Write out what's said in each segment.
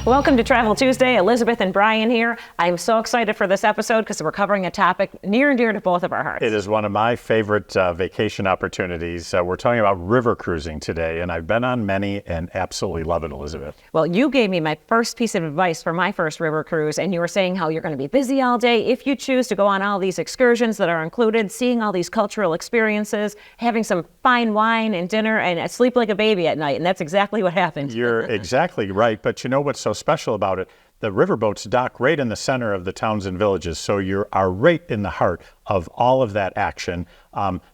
Welcome to Travel Tuesday. Elizabeth and Brian here. I'm so excited for this episode because we're covering a topic near and dear to both of our hearts. It is one of my favorite vacation opportunities. We're talking about river cruising today, and I've been on many and absolutely love it, Elizabeth. Well, you gave me my first piece of advice for my first river cruise, and you were saying how you're going to be busy all day if you choose to go on all these excursions that are included, seeing all these cultural experiences, having some fine wine and dinner, and sleep like a baby at night. And that's exactly what happened. You're exactly right. But you know what's so special about it? The riverboats dock right in the center of the towns and villages, so you are right in the heart of all of that action.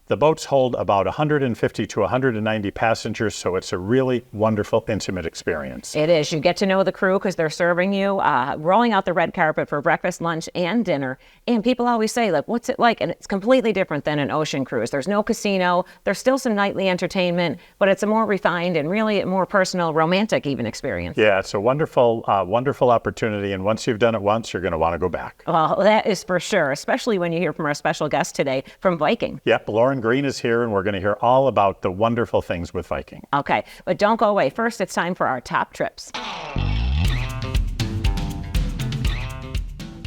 The boats hold about 150 to 190 passengers, so it's a really wonderful, intimate experience. It is. You get to know the crew because they're serving you, rolling out the red carpet for breakfast, lunch, and dinner. And people always say, like, what's it like? And it's completely different than an ocean cruise. There's no casino. There's still some nightly entertainment, but it's a more refined and really a more personal, romantic even experience. Yeah, it's a wonderful, wonderful opportunity. And once you've done it once, you're going to want to go back. Well, that is for sure, especially when you hear from our special guest today from Viking. Yep, Lauren Green is here, and we're going to hear all about the wonderful things with Viking. Okay, but don't go away. First, it's time for our top trips.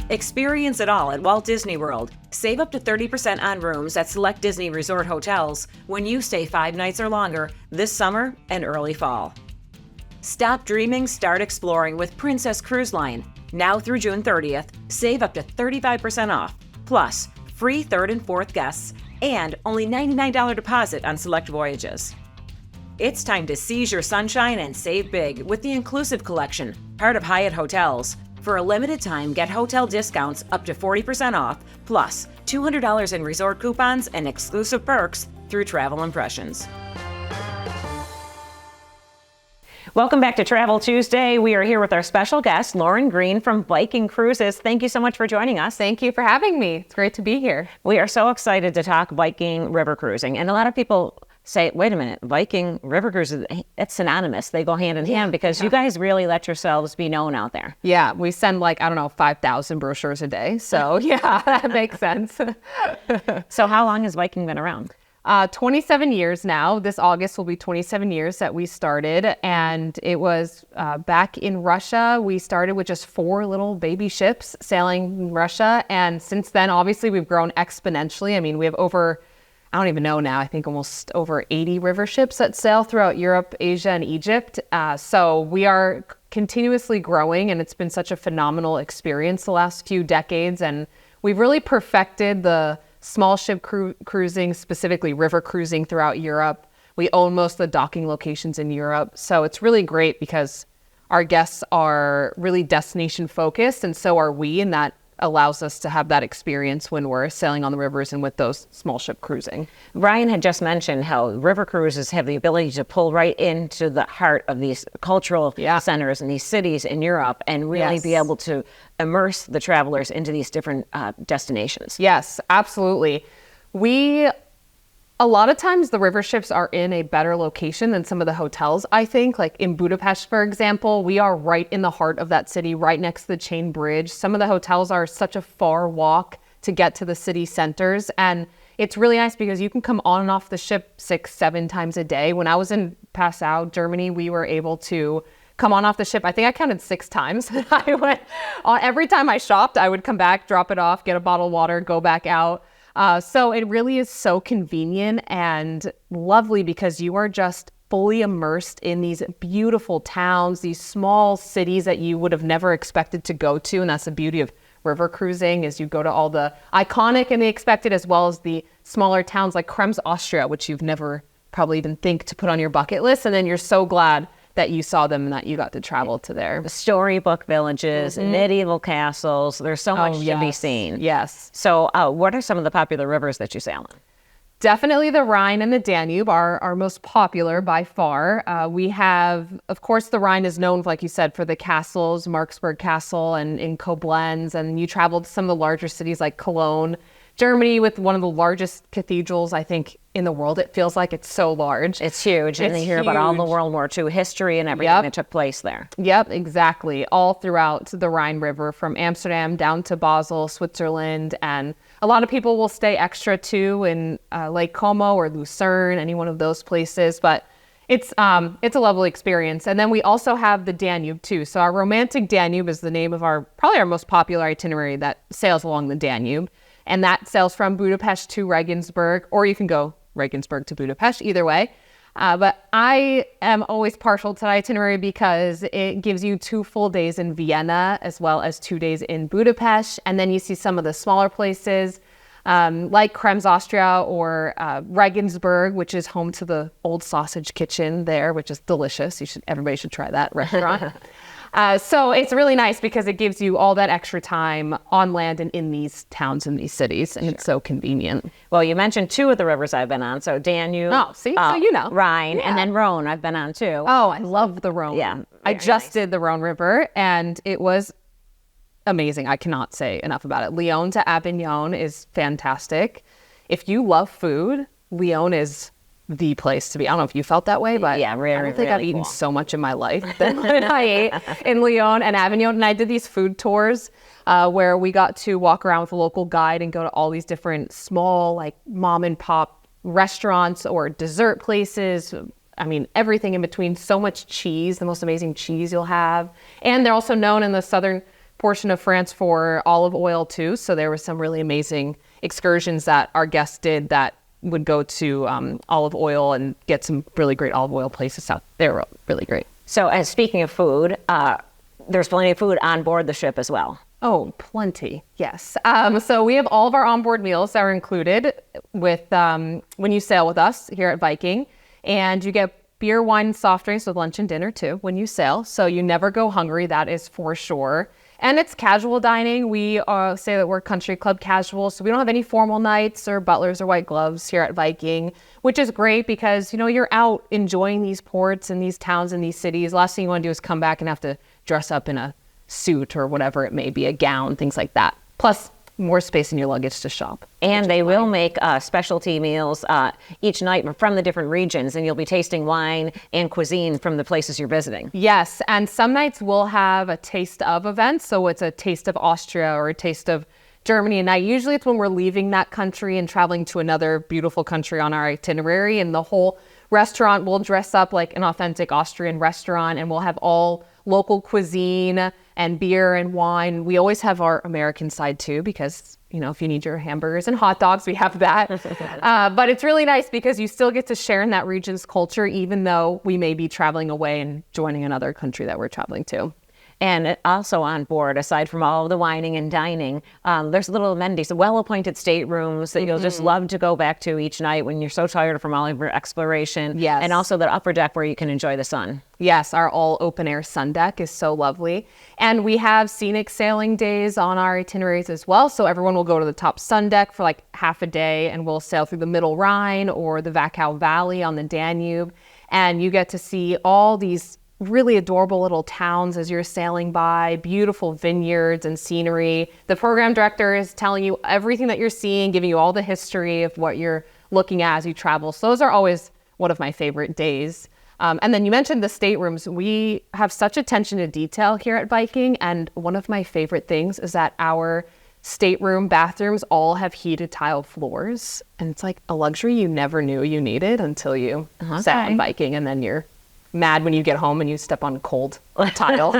Experience it all at Walt Disney World. Save up to 30% on rooms at select Disney Resort hotels when you stay 5 nights or longer this summer and early fall. Stop dreaming, start exploring with Princess Cruise Line. Now through June 30th, save up to 35% off. Plus, free third and fourth guests, and only $99 deposit on select voyages. It's time to seize your sunshine and save big with the Inclusive Collection, part of Hyatt Hotels. For a limited time, get hotel discounts up to 40% off, plus $200 in resort coupons and exclusive perks through Travel Impressions. Welcome back to Travel Tuesday. We are here with our special guest, Lauren Green from Viking Cruises. Thank you so much for joining us. Thank you for having me. It's great to be here. We are so excited to talk Viking River Cruising. And a lot of people say, wait a minute, Viking River Cruises, it's synonymous. They go hand in hand because you guys really let yourselves be known out there. Yeah, we send 5,000 brochures a day. So yeah, that makes sense. So how long has Viking been around? 27 years now. This August will be 27 years that we started. And it was back in Russia. We started with just 4 little baby ships sailing in Russia. And since then, obviously, we've grown exponentially. I mean, we have over, I don't even know now, I think almost over 80 river ships that sail throughout Europe, Asia, and Egypt. So we are continuously growing, and it's been such a phenomenal experience the last few decades. And we've really perfected the small ship cruising, specifically river cruising throughout Europe. We own most of the docking locations in Europe. So it's really great because our guests are really destination focused, and so are we, and that allows us to have that experience when we're sailing on the rivers and with those small ship cruising. Brian had just mentioned how river cruises have the ability to pull right into the heart of these cultural centers and these cities in Europe and really be able to immerse the travelers into these different destinations. Yes, absolutely. A lot of times the river ships are in a better location than some of the hotels, I think. Like in Budapest, for example, we are right in the heart of that city, right next to the Chain Bridge. Some of the hotels are such a far walk to get to the city centers. And it's really nice because you can come on and off the ship 6-7 times a day. When I was in Passau, Germany, we were able to come on off the ship. I think I counted 6 times. Every time I shopped, I would come back, drop it off, get a bottle of water, go back out. So it really is so convenient and lovely because you are just fully immersed in these beautiful towns, these small cities that you would have never expected to go to. And that's the beauty of river cruising, is you go to all the iconic and the expected, as well as the smaller towns like Krems, Austria, which you've never probably even think to put on your bucket list. And then you're so glad that you saw them and that you got to travel to there. The storybook villages, medieval castles, there's so much to be seen. Yes. So what are some of the popular rivers that you sail on? Definitely the Rhine and the Danube are our most popular by far. We have, of course, the Rhine is known, like you said, for the castles, Marksburg Castle and in Koblenz, and you travel to some of the larger cities like Cologne, Germany, with one of the largest cathedrals, I think, in the world. It feels like it's so large. It's huge. And you hear about all the World War II history and everything that took place there. Yep, exactly. All throughout the Rhine River, from Amsterdam down to Basel, Switzerland. And a lot of people will stay extra too in Lake Como or Lucerne, any one of those places. But It's a lovely experience. And then we also have the Danube too. So our romantic Danube is the name of probably our most popular itinerary that sails along the Danube. And that sails from Budapest to Regensburg, or you can go Regensburg to Budapest, either way. But I am always partial to the itinerary because it gives you 2 full days in Vienna as well as 2 days in Budapest. And then you see some of the smaller places like Krems, Austria, or Regensburg, which is home to the old sausage kitchen there, which is delicious. Everybody should try that restaurant. So it's really nice because it gives you all that extra time on land and in these towns and these cities, and it's so convenient. Well, you mentioned 2 of the rivers I've been on. So Danube. Oh, see? So you know. Rhine, and then Rhone I've been on too. Oh, I love the Rhone. Yeah. I just did the Rhone River, and it was amazing. I cannot say enough about it. Lyon to Avignon is fantastic. If you love food, Lyon is the place to be. I don't know if you felt that way, but yeah, really, I don't think really I've eaten cool. so much in my life than when I ate in Lyon and Avignon. And I did these food tours where we got to walk around with a local guide and go to all these different small, like mom and pop restaurants or dessert places. I mean, everything in between. So much cheese, the most amazing cheese you'll have. And they're also known in the southern portion of France for olive oil too. So there were some really amazing excursions that our guests did that would go to olive oil and get some really great olive oil places out. They were really great. So, as speaking of food, there's plenty of food on board the ship as well. Oh, plenty. Yes. So we have all of our onboard meals that are included with when you sail with us here at Viking, and you get beer, wine, and soft drinks with lunch and dinner too when you sail. So you never go hungry. That is for sure. And it's casual dining. We say that we're country club casual, so we don't have any formal nights or butlers or white gloves here at Viking, which is great because, you know, you're out enjoying these ports and these towns and these cities. Last thing you want to do is come back and have to dress up in a suit or whatever it may be, a gown, things like that. Plus, more space in your luggage to shop. And they will make specialty meals each night from the different regions, and you'll be tasting wine and cuisine from the places you're visiting. Yes, and some nights we'll have a taste of events, so it's a taste of Austria or a taste of Germany, and usually it's when we're leaving that country and traveling to another beautiful country on our itinerary, and the whole restaurant will dress up like an authentic Austrian restaurant, and we'll have all local cuisine and beer and wine. We always have our American side too, because, you know, if you need your hamburgers and hot dogs, we have that. But it's really nice because you still get to share in that region's culture, even though we may be traveling away and joining another country that we're traveling to. And also on board, aside from all of the wining and dining, there's little amenities, well-appointed staterooms that you'll just love to go back to each night when you're so tired from all of your exploration. Yes. And also the upper deck where you can enjoy the sun. Yes, our all open air sun deck is so lovely. And we have scenic sailing days on our itineraries as well. So everyone will go to the top sun deck for like half a day and we'll sail through the Middle Rhine or the Wachau Valley on the Danube. And you get to see all these really adorable little towns as you're sailing by, beautiful vineyards and scenery. The program director is telling you everything that you're seeing, giving you all the history of what you're looking at as you travel. So those are always one of my favorite days. And then you mentioned the staterooms. We have such attention to detail here at Viking. And one of my favorite things is that our stateroom bathrooms all have heated tile floors. And it's like a luxury you never knew you needed until you sat on Viking, and then you're mad when you get home and you step on cold tile.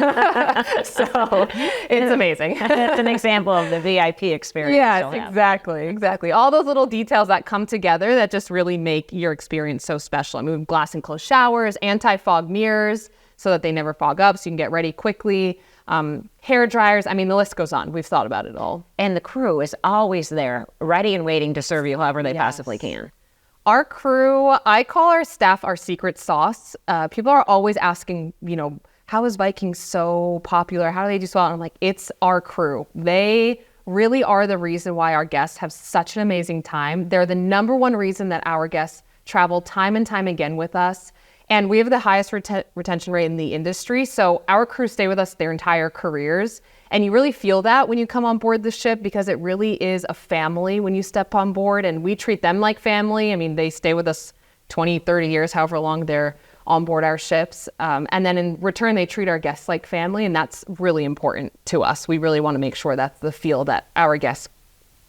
So it's amazing. It's an example of the VIP experience. Yes, exactly. All those little details that come together that just really make your experience so special. I mean, we have glass enclosed showers, anti-fog mirrors so that they never fog up so you can get ready quickly. Hair dryers. I mean, the list goes on. We've thought about it all. And the crew is always there, ready and waiting to serve you however they possibly can. Our crew, I call our staff our secret sauce. People are always asking, you know, how is Viking so popular? How do they do so well? And I'm like, it's our crew. They really are the reason why our guests have such an amazing time. They're the number one reason that our guests travel time and time again with us. And we have the highest retention rate in the industry. So our crew stay with us their entire careers. And you really feel that when you come on board the ship because it really is a family when you step on board, and we treat them like family. I mean, they stay with us 20, 30 years, however long they're on board our ships. And then in return, they treat our guests like family, and that's really important to us. We really want to make sure that's the feel that our guests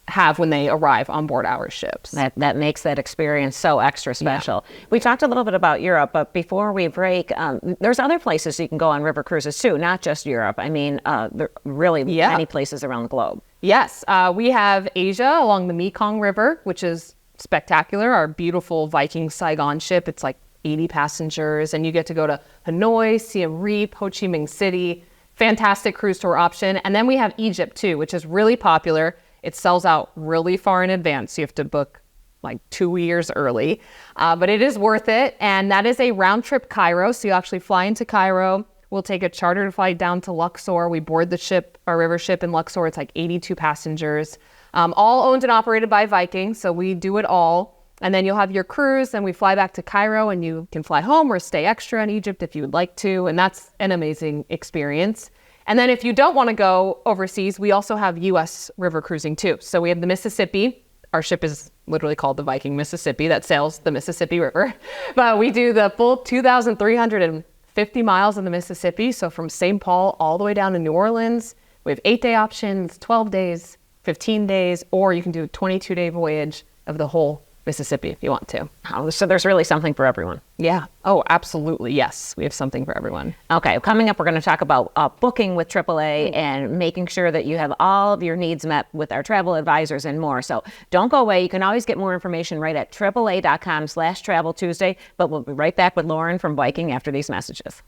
have when they arrive on board our ships. That makes that experience so extra special. Yeah. We talked a little bit about Europe, but before we break, there's other places you can go on river cruises too, not just Europe. I mean, there are really many places around the globe. Yes, we have Asia along the Mekong River, which is spectacular. Our beautiful Viking Saigon ship, it's like 80 passengers, and you get to go to Hanoi, Siem Reap, Ho Chi Minh City. Fantastic cruise tour option. And then we have Egypt too, which is really popular. It sells out really far in advance. So you have to book like 2 years early, but it is worth it. And that is a round trip Cairo. So you actually fly into Cairo. We'll take a chartered flight down to Luxor. We board the ship, our river ship in Luxor. It's like 82 passengers, all owned and operated by Viking. So we do it all. And then you'll have your cruise, and we fly back to Cairo, and you can fly home or stay extra in Egypt if you would like to. And that's an amazing experience. And then if you don't want to go overseas, we also have U.S. river cruising too. So we have the Mississippi. Our ship is literally called the Viking Mississippi that sails the Mississippi River. But we do the full 2,350 miles in the Mississippi. So from St. Paul all the way down to New Orleans. We have 8-day options, 12 days, 15 days, or you can do a 22-day voyage of the whole Mississippi if you want to. Oh, so there's really something for everyone. Yeah. Oh, absolutely. Yes. We have something for everyone. Okay. Coming up, we're going to talk about booking with AAA and making sure that you have all of your needs met with our travel advisors and more. So don't go away. You can always get more information right at AAA.com/Travel Tuesday. But we'll be right back with Lauren from Viking after these messages.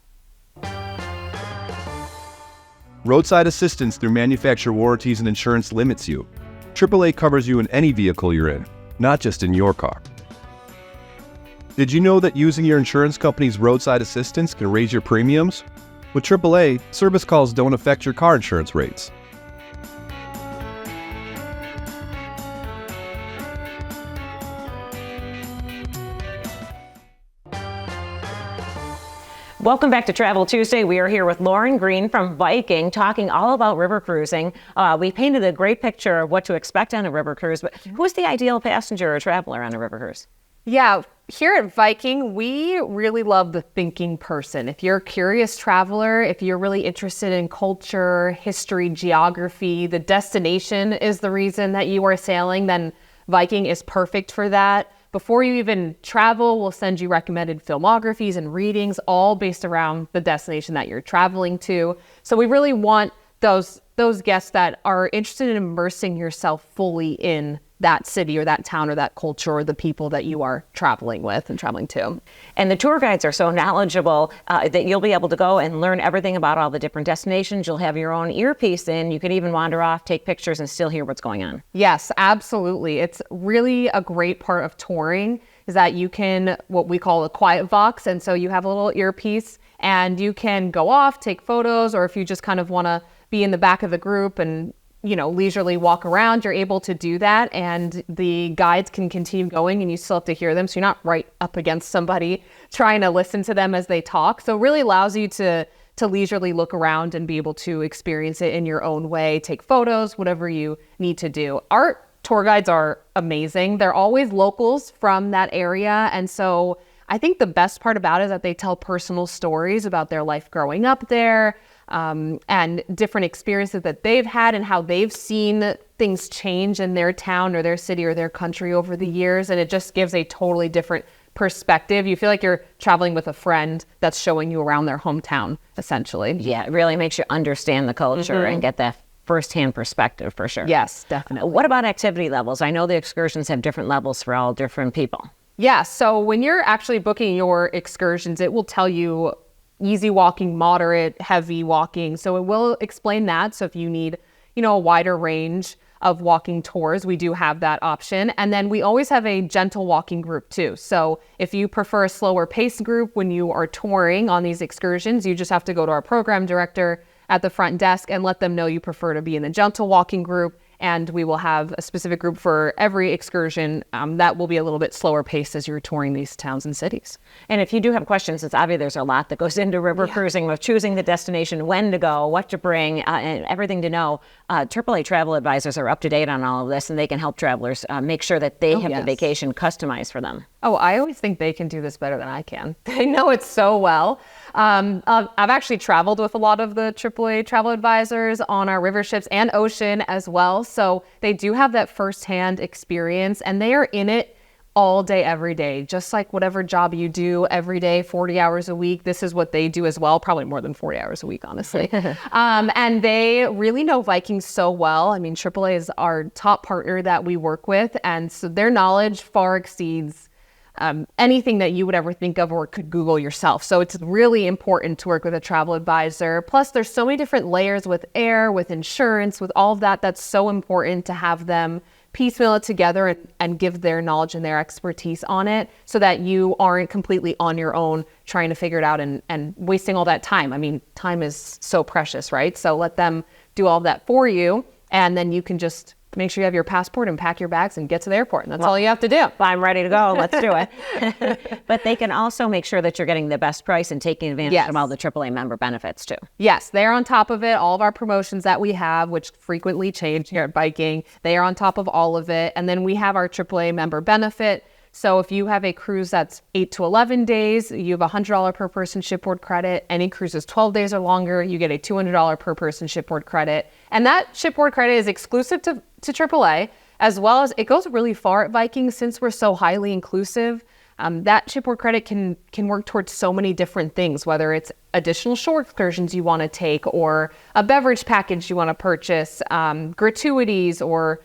Roadside assistance through manufacturer warranties and insurance limits you. AAA covers you in any vehicle you're in, not just in your car. Did you know that using your insurance company's roadside assistance can raise your premiums? With AAA, service calls don't affect your car insurance rates. Welcome back to Travel Tuesday. We are here with Lauren Green from Viking, talking all about river cruising. We painted a great picture of what to expect on a river cruise, but who's the ideal passenger or traveler on a river cruise? Yeah, here at Viking, we really love the thinking person. If you're a curious traveler, if you're really interested in culture, history, geography, the destination is the reason that you are sailing, then Viking is perfect for that. Before you even travel, we'll send you recommended filmographies and readings, all based around the destination that you're traveling to. So we really want those guests that are interested in immersing yourself fully in that city or that town or that culture or the people that you are traveling with and traveling to. And the tour guides are so knowledgeable that you'll be able to go and learn everything about all the different destinations. You'll have your own earpiece in. You can even wander off, take pictures, and still hear what's going on. Yes, absolutely. It's really a great part of touring is that you can, what we call a quiet vox. And so you have a little earpiece and you can go off, take photos, or if you just kind of want to be in the back of the group and leisurely walk around, you're able to do that, and the guides can continue going and you still have to hear them, so you're not right up against somebody trying to listen to them as they talk. So it really allows you to leisurely look around and be able to experience it in your own way, take photos, whatever you need to do. Our tour guides are amazing. They're always locals from that area, and so I think the best part about it is that they tell personal stories about their life growing up there, and different experiences that they've had and how they've seen things change in their town or their city or their country over the years. And it just gives a totally different perspective. You feel like you're traveling with a friend that's showing you around their hometown, essentially. Yeah, it really makes you understand the culture and get that firsthand perspective for sure. Yes, definitely. What about activity levels? I know the excursions have different levels for all different people. Yeah, so when you're actually booking your excursions, it will tell you easy walking, moderate, heavy walking. So it will explain that. So if you need, a wider range of walking tours, we do have that option. And then we always have a gentle walking group too. So if you prefer a slower pace group when you are touring on these excursions, you just have to go to our program director at the front desk and let them know you prefer to be in the gentle walking group. And we will have a specific group for every excursion that will be a little bit slower paced as you're touring these towns and cities. And if you do have questions, it's obvious there's a lot that goes into river cruising, with choosing the destination, when to go, what to bring, and everything to know. AAA travel advisors are up to date on all of this, and they can help travelers make sure that they have the vacation customized for them. Oh, I always think they can do this better than I can. They know it so well. I've actually traveled with a lot of the AAA travel advisors on our river ships and ocean as well. So they do have that firsthand experience, and they are in it all day, every day, just like whatever job you do every day, 40 hours a week. This is what they do as well, probably more than 40 hours a week, honestly. And they really know Vikings so well. I mean, AAA is our top partner that we work with. And so their knowledge far exceeds anything that you would ever think of or could Google yourself. So it's really important to work with a travel advisor. Plus, there's so many different layers with air, with insurance, with all of that. That's so important to have them piecemeal it together and give their knowledge and their expertise on it so that you aren't completely on your own trying to figure it out and wasting all that time. I mean, time is so precious, right? So let them do all of that for you, and then you can just make sure you have your passport and pack your bags and get to the airport. And that's all you have to do. I'm ready to go. Let's do it. But they can also make sure that you're getting the best price and taking advantage of all the AAA member benefits too. Yes, they're on top of it. All of our promotions that we have, which frequently change here at Viking, they are on top of all of it. And then we have our AAA member benefit. So if you have a cruise that's 8 to 11 days, you have $100 per person shipboard credit. Any cruise is 12 days or longer, you get a $200 per person shipboard credit. And that shipboard credit is exclusive to AAA, as well as it goes really far at Viking since we're so highly inclusive. That shipboard credit can work towards so many different things, whether it's additional shore excursions you want to take or a beverage package you want to purchase, gratuities, or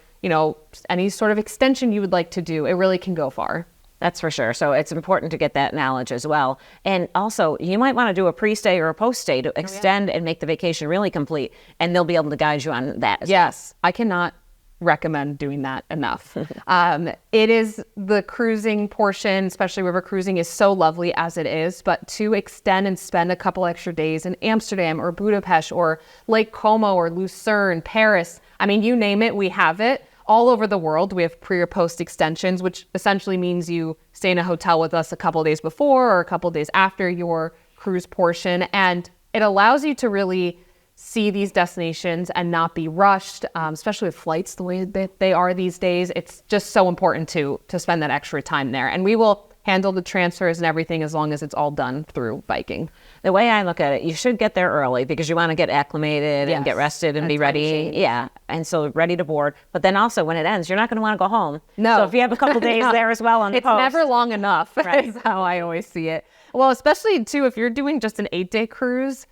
any sort of extension you would like to do. It really can go far. That's for sure. So it's important to get that knowledge as well. And also, you might want to do a pre-stay or a post-stay to extend and make the vacation really complete. And they'll be able to guide you on that as well. Yes, I cannot recommend doing that enough. It is the cruising portion, especially river cruising, is so lovely as it is, but to extend and spend a couple extra days in Amsterdam or Budapest or Lake Como or Lucerne, Paris, I mean, you name it, we have it. All over the world, we have pre or post extensions, which essentially means you stay in a hotel with us a couple of days before or a couple of days after your cruise portion. And it allows you to really see these destinations and not be rushed, especially with flights the way that they are these days. It's just so important to spend that extra time there. And we will handle the transfers and everything as long as it's all done through Viking. The way I look at it, you should get there early because you want to get acclimated and get rested and be ready. Yeah. And so ready to board. But then also when it ends, you're not going to want to go home. No. So if you have a couple days there as well on the it's post. never long enough. Right. Is how I always see it. Well, especially too, if you're doing just an 8-day cruise,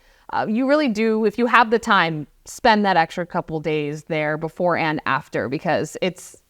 you really do, if you have the time, spend that extra couple days there before and after, because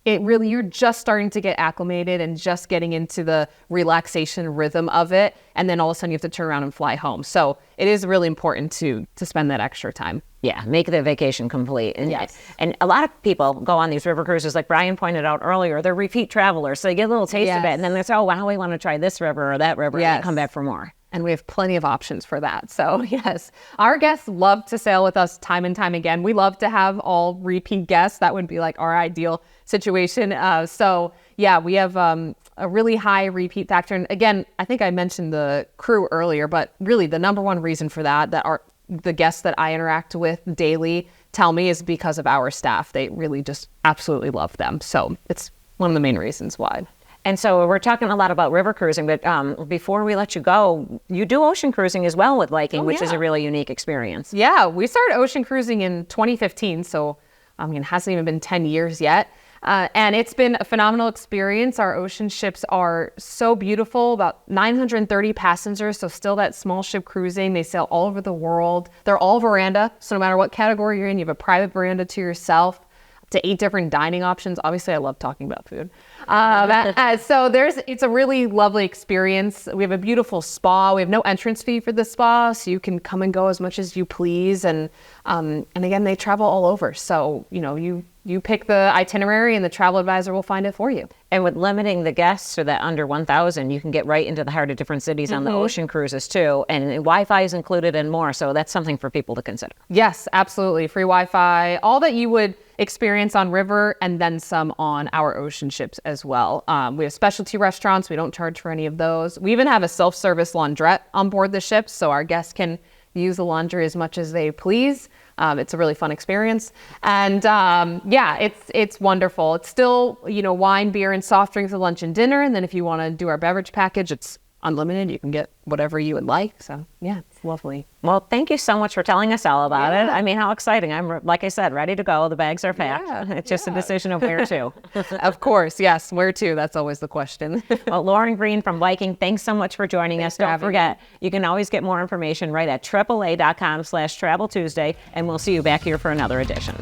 you're just starting to get acclimated and just getting into the relaxation rhythm of it. And then all of a sudden you have to turn around and fly home. So it is really important to spend that extra time. Yeah, make the vacation complete. And, and a lot of people go on these river cruises, like Brian pointed out earlier, they're repeat travelers. So they get a little taste of it. And then they say, oh, wow, we want to try this river or that river. And they come back for more. And we have plenty of options for that. So yes, our guests love to sail with us time and time again. We love to have all repeat guests. That would be like our ideal situation. So yeah, we have a really high repeat factor. And again, I think I mentioned the crew earlier, but really the number one reason for that the guests that I interact with daily tell me is because of our staff. They really just absolutely love them. So it's one of the main reasons why. And so we're talking a lot about river cruising, but before we let you go, you do ocean cruising as well with Viking, which is a really unique experience. Yeah, we started ocean cruising in 2015, so it hasn't even been 10 years yet. And it's been a phenomenal experience. Our ocean ships are so beautiful, about 930 passengers, so still that small ship cruising. They sail all over the world. They're all veranda, so no matter what category you're in, you have a private veranda to yourself. To 8 different dining options. Obviously, I love talking about food. So it's a really lovely experience. We have a beautiful spa. We have no entrance fee for the spa, so you can come and go as much as you please. And again, they travel all over. So, you pick the itinerary and the travel advisor will find it for you. And with limiting the guests to that under 1,000, you can get right into the heart of different cities on the ocean cruises too. And Wi-Fi is included and more. So that's something for people to consider. Yes, absolutely. Free Wi-Fi, all that you would experience on river and then some on our ocean ships as well. We have specialty restaurants. We don't charge for any of those. We even have a self-service laundrette on board the ship, so our guests can use the laundry as much as they please. It's a really fun experience. And it's wonderful. It's still, wine, beer, and soft drinks at lunch and dinner. And then if you want to do our beverage package, it's unlimited. You can get whatever you would like. So yeah. lovely. Well, thank you so much for telling us all about it. I mean, how exciting. I'm, like I said, ready to go. The bags are packed. It's just a decision of where to. Of course, yes. Where to? That's always the question. Well, Lauren Green from Viking, thanks so much for joining us. Don't forget, you can always get more information right at AAA.com/Travel Tuesday, and we'll see you back here for another edition.